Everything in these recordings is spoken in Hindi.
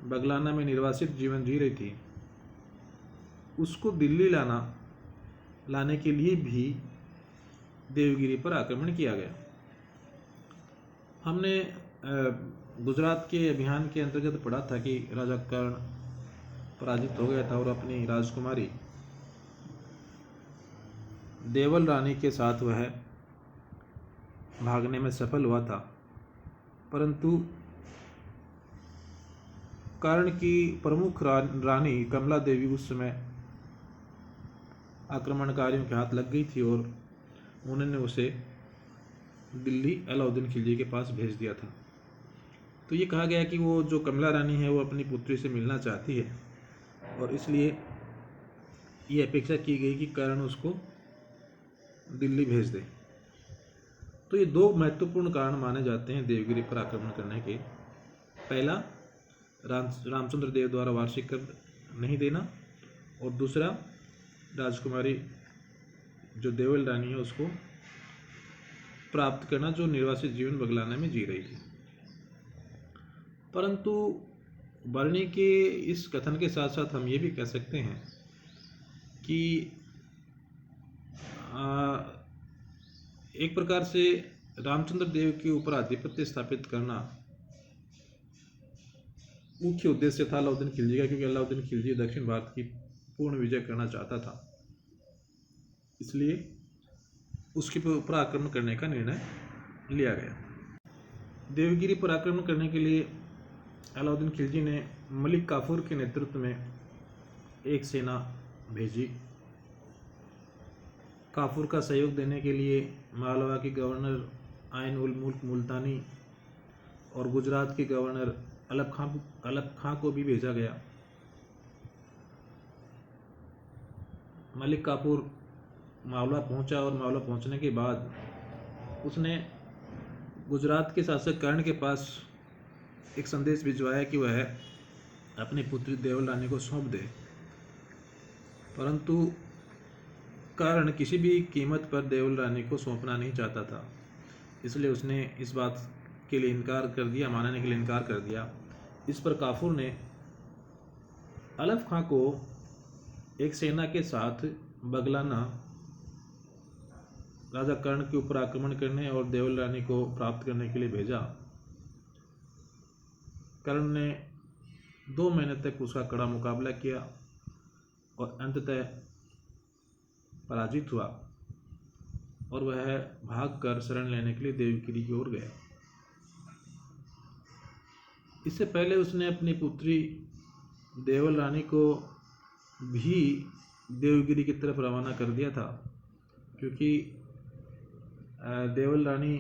बगलाना में निर्वासित जीवन जी रही थी, उसको दिल्ली लाने के लिए भी देवगिरी पर आक्रमण किया गया। हमने गुजरात के अभियान के अंतर्गत पढ़ा था कि राजा कर्ण पराजित हो गया था और अपनी राजकुमारी देवल रानी के साथ वह भागने में सफल हुआ था, परंतु कर्ण की प्रमुख रानी कमला देवी उस समय आक्रमणकारियों के हाथ लग गई थी और उन्होंने उसे दिल्ली अलाउद्दीन खिलजी के पास भेज दिया था। तो ये कहा गया कि वो जो कमला रानी है वो अपनी पुत्री से मिलना चाहती है और इसलिए ये अपेक्षा की गई कि कर्ण उसको दिल्ली भेज दे। तो ये दो महत्वपूर्ण कारण माने जाते हैं देवगिरी पर आक्रमण करने के। पहला, रामचंद्र देव द्वारा वार्षिक कर नहीं देना, और दूसरा, राजकुमारी जो देवल रानी है उसको प्राप्त करना, जो निर्वासित जीवन बगलाना में जी रही थी। परंतु बरनी के इस कथन के साथ साथ हम ये भी कह सकते हैं कि एक प्रकार से रामचंद्र देव के ऊपर आधिपत्य स्थापित करना मुख्य उद्देश्य था अलाउद्दीन खिलजी का, क्योंकि अलाउद्दीन खिलजी दक्षिण भारत की पूर्ण विजय करना चाहता था, इसलिए उसके ऊपर आक्रमण करने का निर्णय लिया गया। देवगिरी पर आक्रमण करने के लिए अलाउद्दीन खिलजी ने मलिक काफूर के नेतृत्व में एक सेना भेजी। काफूर का सहयोग देने के लिए मालवा के गवर्नर आइन उल मुल्क मुल्तानी और गुजरात के गवर्नर अलब खां को भी भेजा गया। मलिक काफूर मावला पहुंचा और मावला पहुंचने के बाद उसने गुजरात के शासक कर्ण के पास एक संदेश भिजवाया कि वह अपनी पुत्री देवल रानी को सौंप दे, परंतु कर्ण किसी भी कीमत पर देवल रानी को सौंपना नहीं चाहता था, इसलिए उसने इस बात के लिए इनकार कर दिया, मानने के लिए इनकार कर दिया। इस पर काफूर ने अलफ खां को एक सेना के साथ बगलाना राजा कर्ण के ऊपर आक्रमण करने और देवल रानी को प्राप्त करने के लिए भेजा। कर्ण ने 2 महीने तक उसका कड़ा मुकाबला किया और अंततः पराजित हुआ और वह भागकर शरण लेने के लिए देवगिरी की ओर गया। इससे पहले उसने अपनी पुत्री देवल रानी को भी देवगिरी की तरफ रवाना कर दिया था, क्योंकि देवल रानी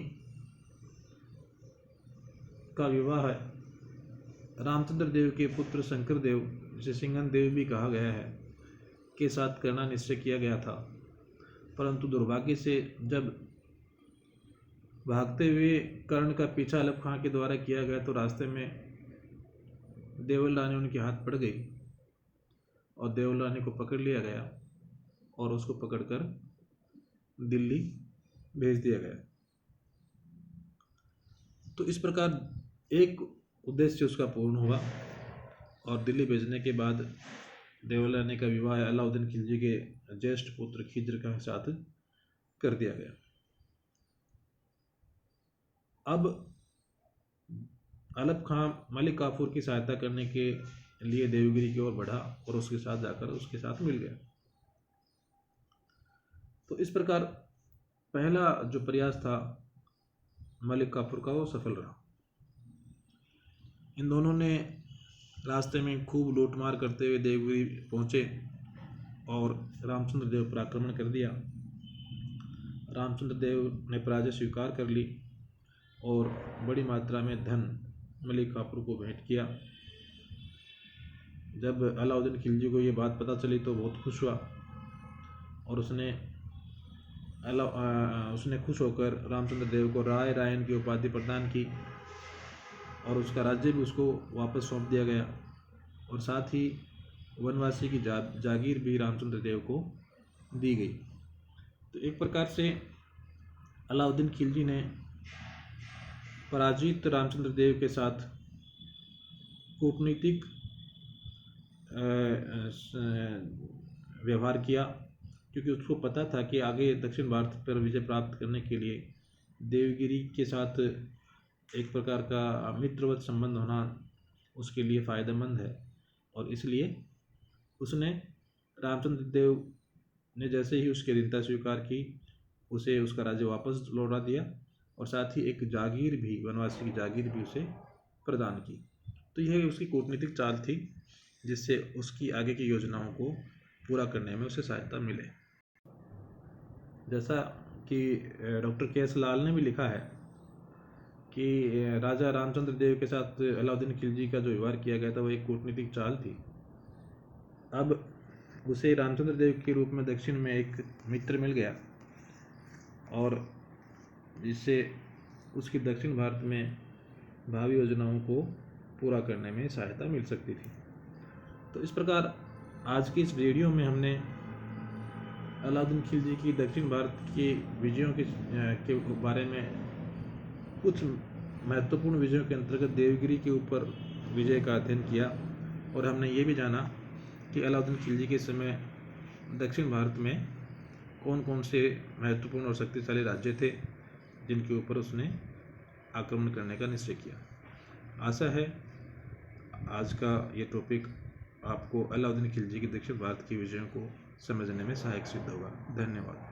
का विवाह रामचंद्र देव के पुत्र शंकर देव, जिसे सिंघन देव भी कहा गया है, के साथ करना निश्चय किया गया था। परंतु दुर्भाग्य से जब भागते हुए कर्ण का पीछा अलफ खां के द्वारा किया गया तो रास्ते में देवल रानी उनके हाथ पड़ गई और देवल रानी को पकड़ लिया गया और उसको पकड़कर दिल्ली भेज दिया गया। तो इस प्रकार एक उद्देश्य उसका पूर्ण हुआ और दिल्ली भेजने के बाद देवल रानी का विवाह अलाउद्दीन खिलजी के ज्येष्ठ पुत्र खिज्र के साथ कर दिया गया। अब अलफ खां मलिक काफूर की सहायता करने के लिए देवगिरी की ओर बढ़ा और उसके साथ जाकर उसके साथ मिल गया। तो इस प्रकार पहला जो प्रयास था मलिक काफूर का वो सफल रहा। इन दोनों ने रास्ते में खूब लूटमार करते हुए देवगिरी पहुंचे और रामचंद्र देव पर आक्रमण कर दिया। रामचंद्र देव ने पराजय स्वीकार कर ली और बड़ी मात्रा में धन मलिक काफूर को भेंट किया। जब अलाउद्दीन खिलजी को ये बात पता चली तो बहुत खुश हुआ और उसने खुश होकर रामचंद्र देव को राय रायन की उपाधि प्रदान की और उसका राज्य भी उसको वापस सौंप दिया गया और साथ ही वनवासी की जागीर भी रामचंद्र देव को दी गई। तो एक प्रकार से अलाउद्दीन खिलजी ने पराजित रामचंद्र देव के साथ कूटनीतिक व्यवहार किया, क्योंकि उसको पता था कि आगे दक्षिण भारत पर विजय प्राप्त करने के लिए देवगिरी के साथ एक प्रकार का मित्रवत संबंध होना उसके लिए फ़ायदेमंद है। और इसलिए उसने रामचंद्र देव ने जैसे ही उसकी अधीनता स्वीकार की, उसे उसका राज्य वापस लौटा दिया और साथ ही एक जागीर भी, वनवासी की जागीर भी उसे प्रदान की। तो यह उसकी कूटनीतिक चाल थी जिससे उसकी आगे की योजनाओं को पूरा करने में उसे सहायता मिले। जैसा कि डॉक्टर के.एस. लाल ने भी लिखा है कि राजा रामचंद्र देव के साथ अलाउद्दीन खिलजी का जो व्यवहार किया गया था वो एक कूटनीतिक चाल थी। अब उसे रामचंद्र देव के रूप में दक्षिण में एक मित्र मिल गया और जिससे उसकी दक्षिण भारत में भावी योजनाओं को पूरा करने में सहायता मिल सकती थी। तो इस प्रकार आज की इस वीडियो में हमने अलाउद्दीन खिलजी की दक्षिण भारत के विजयों के बारे में कुछ महत्वपूर्ण विजयों के अंतर्गत देवगिरी के ऊपर विजय का अध्ययन किया और हमने ये भी जाना कि अलाउद्दीन खिलजी के समय दक्षिण भारत में कौन कौन से महत्वपूर्ण और शक्तिशाली राज्य थे जिनके ऊपर उसने आक्रमण करने का निश्चय किया। आशा है आज का ये टॉपिक आपको अलाउद्दीन खिलजी की दक्षिण भारत की विजयों को समझने में सहायक सिद्ध होगा। धन्यवाद।